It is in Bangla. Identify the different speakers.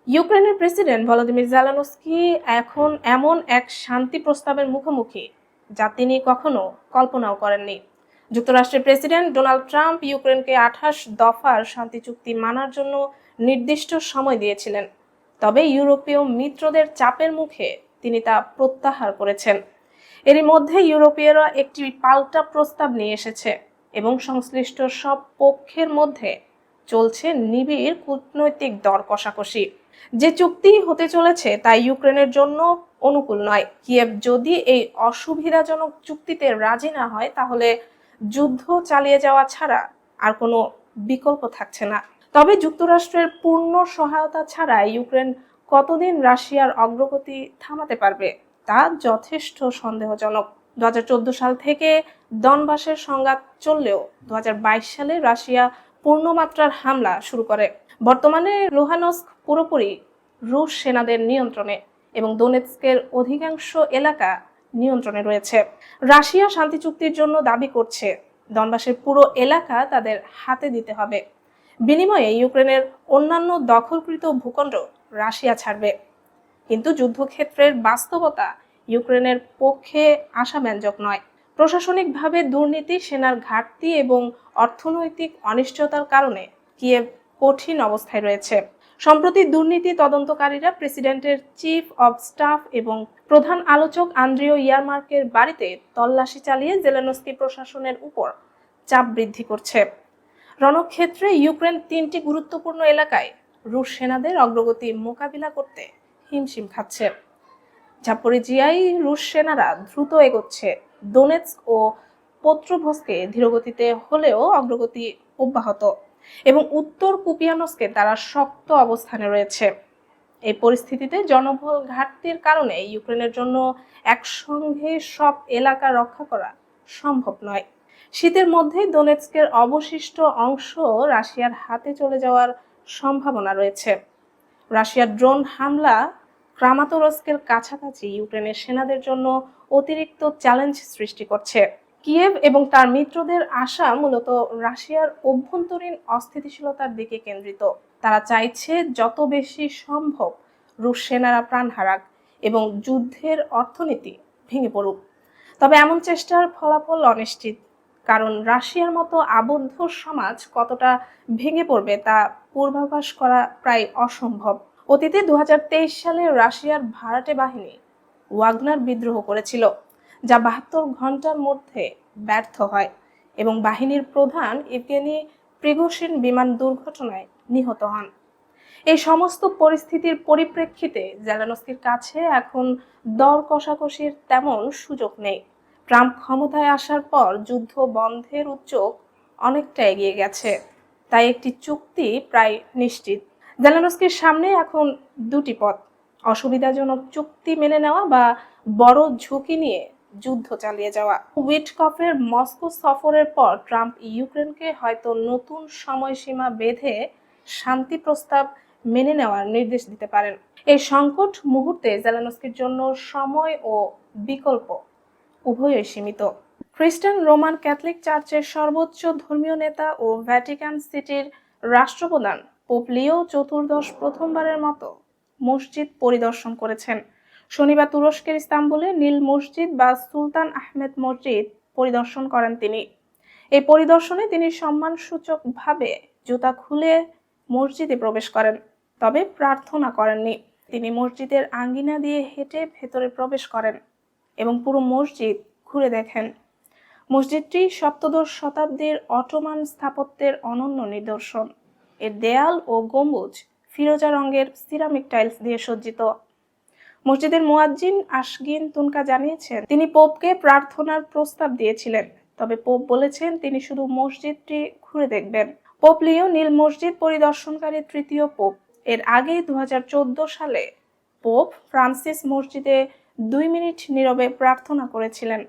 Speaker 1: ইউক্রেনের প্রেসিডেন্ট ভলোদিমির জেলেনস্কি এখন এমন এক শান্তি প্রস্তাবের মুখোমুখি যা তিনি কখনো কল্পনাও করেননি। যুক্তরাষ্ট্রের প্রেসিডেন্ট ডোনাল্ড ট্রাম্প ইউক্রেনকে 28 দফার শান্তি চুক্তি মানার জন্য নির্দিষ্ট সময় দিয়েছিলেন। তবে ইউরোপীয় মিত্রদের চাপের মুখে তিনি তা প্রত্যাহার করেছেন। এরই মধ্যে ইউরোপীয়রা একটি পাল্টা প্রস্তাব নিয়ে এসেছে এবং সংশ্লিষ্ট সব পক্ষের মধ্যে চলছে নিবিড় কূটনৈতিক দর কষাকষি। যে চুক্তি হতে চলেছে তা ইউক্রেনের জন্য অনুকূল নয়। কিয়েভ যদি এই অসুবিধাজনক চুক্তিতে রাজি না হয় তাহলে যুদ্ধ চালিয়ে যাওয়া ছাড়া আর কোনো বিকল্প থাকছে না। তবে যুক্তরাষ্ট্রের পূর্ণ সহায়তা ছাড়া ইউক্রেন কতদিন রাশিয়ার অগ্রগতি থামাতে পারবে তা যথেষ্ট সন্দেহজনক। 2014 সাল থেকে দনবাসের সংঘাত চললেও 2022 সালে রাশিয়া পূর্ণমাত্রার হামলা শুরু করে। বর্তমানে লুহানস্ক পুরোপুরি রুশ সেনাদের নিয়ন্ত্রণে এবং দোনেৎস্কের অধিকাংশ এলাকা নিয়ন্ত্রণে রয়েছে। রাশিয়া শান্তি চুক্তির জন্য দাবি করছে দনবাসের পুরো এলাকা তাদের হাতে দিতে হবে। বিনিময়ে ইউক্রেনের অন্যান্য দখলকৃত ভূখণ্ড রাশিয়া ছাড়বে। কিন্তু যুদ্ধক্ষেত্রের বাস্তবতা ইউক্রেনের পক্ষে আশাব্যঞ্জক নয়। প্রশাসনিকভাবে দুর্নীতি, সেনার ঘাটতি এবং অর্থনৈতিক অনিশ্চয়তার কারণে কিয়েভ কঠিন অবস্থায় রয়েছে। সম্প্রতি দুর্নীতি তদন্তকারীরা প্রেসিডেন্টের চিফ অব স্টাফ এবং প্রধান আলোচক আন্দ্রিও ইয়ারমার্কের বাড়িতে তল্লাশি চালিয়ে জেলেনস্কি প্রশাসনের উপর চাপ বৃদ্ধি করছে। রণক্ষেত্রে ইউক্রেন 3টি গুরুত্বপূর্ণ এলাকায় রুশ সেনাদের অগ্রগতি মোকাবিলা করতে হিমশিম খাচ্ছে। জাপোরিজিয়ায় রুশ সেনারা দ্রুত এগোচ্ছে। দোনেৎস্ক ও পোত্রোভস্কে ধীরগতিতে হলেও অগ্রগতি অব্যাহত এবং উত্তর কুপিয়ানস্কে তারা শক্ত অবস্থানে রয়েছে। এই পরিস্থিতিতে জনবল ঘাটতির কারণে ইউক্রেনের জন্য একসঙ্গে সব এলাকা রক্ষা করা সম্ভব নয়। শীতের মধ্যেই দোনেৎস্কের অবশিষ্ট অংশ রাশিয়ার হাতে চলে যাওয়ার সম্ভাবনা রয়েছে। রাশিয়ার ড্রোন হামলা ক্রামাতোরস্কের কাছাকাছি ইউক্রেনের সেনাদের জন্য অতিরিক্ত চ্যালেঞ্জ সৃষ্টি করছে। কিয়েভ এবং তার মিত্রদের আশা মূলত রাশিয়ার অভ্যন্তরীণ অস্থিতিশীলতার দিকে কেন্দ্রিত। তারা চাইছে যত বেশি সম্ভব রুশ সেনারা প্রাণ হারাক এবং যুদ্ধের অর্থনীতি ভেঙে পড়ুক। তবে এমন চেষ্টার ফলাফল অনিশ্চিত, কারণ রাশিয়ার মতো আবদ্ধ সমাজ কতটা ভেঙে পড়বে তা পূর্বাভাস করা প্রায় অসম্ভব। অতীতে 2023 সালে রাশিয়ার ভাড়াটে বাহিনী ওয়াগনার বিদ্রোহ করেছিল, যা 72 ঘন্টার মধ্যে ব্যর্থ হয় এবং বাহিনীর প্রধান ইভগেনি প্রিগোশিন বিমান দুর্ঘটনায় নিহত হন। এই সমস্ত পরিস্থিতির পরিপ্রেক্ষিতে জেলেনস্কির কাছে এখন দর কষাকষির তেমন সুযোগ নেই। ট্রাম্প ক্ষমতায় আসার পর যুদ্ধ বন্ধের উদ্যোগ অনেকটা এগিয়ে গেছে, তাই একটি চুক্তি প্রায় নিশ্চিত। জেলেনস্কির সামনে এখন দুটি পথ: অসুবিধাজনক চুক্তি মেনে নেওয়া বা বড় ঝুঁকি নিয়ে যুদ্ধ চালিয়ে যাওয়া। উইটকফের মস্কো সফরের পর ট্রাম্প ইউক্রেনকে হয়তো নতুন সময়সীমা বেঁধে শান্তি প্রস্তাব মেনে নেওয়ার নির্দেশ দিতে পারেন। এই সংকট মুহূর্তে জেলেনস্কির জন্য সময় ও বিকল্প উভয়ই সীমিত। খ্রিস্টান রোমান ক্যাথলিক চার্চের সর্বোচ্চ ধর্মীয় নেতা ও ভ্যাটিকান সিটির রাষ্ট্রপ্রধান পোপ লিও চতুর্দশ প্রথমবারের মতো মসজিদ পরিদর্শন করেছেন। শনিবার তুরস্কের ইস্তাম্বুলে নীল মসজিদ বা সুলতান আহমেদ মসজিদ পরিদর্শন করেন তিনি। এই পরিদর্শনে তিনি সম্মানসূচকভাবে জুতা খুলে মসজিদে প্রবেশ করেন, তবে প্রার্থনা করেননি। তিনি মসজিদের আঙ্গিনা দিয়ে হেঁটে ভেতরে প্রবেশ করেন এবং পুরো মসজিদ ঘুরে দেখেন। মসজিদটি সপ্তদশ শতাব্দীর অটোমান স্থাপত্যের অনন্য নিদর্শন। এর দেয়াল ও গম্বুজ ফিরোজা রঙের সিরামিক টাইলস দিয়ে সজ্জিত। মসজিদের মুয়াজ্জিন আশগিন তুনকা জানিয়েছেন, তিনি পোপকে প্রার্থনার প্রস্তাব দিয়েছিলেন, তবে পোপ বলেছেন তিনি শুধু মসজিদটি ঘুরে দেখবেন। পোপ লিও নীল মসজিদ পরিদর্শনকারী তৃতীয় পোপ। এর আগে 2014 সালে পোপ ফ্রান্সিস মসজিদে 2 মিনিট নীরবে প্রার্থনা করেছিলেন।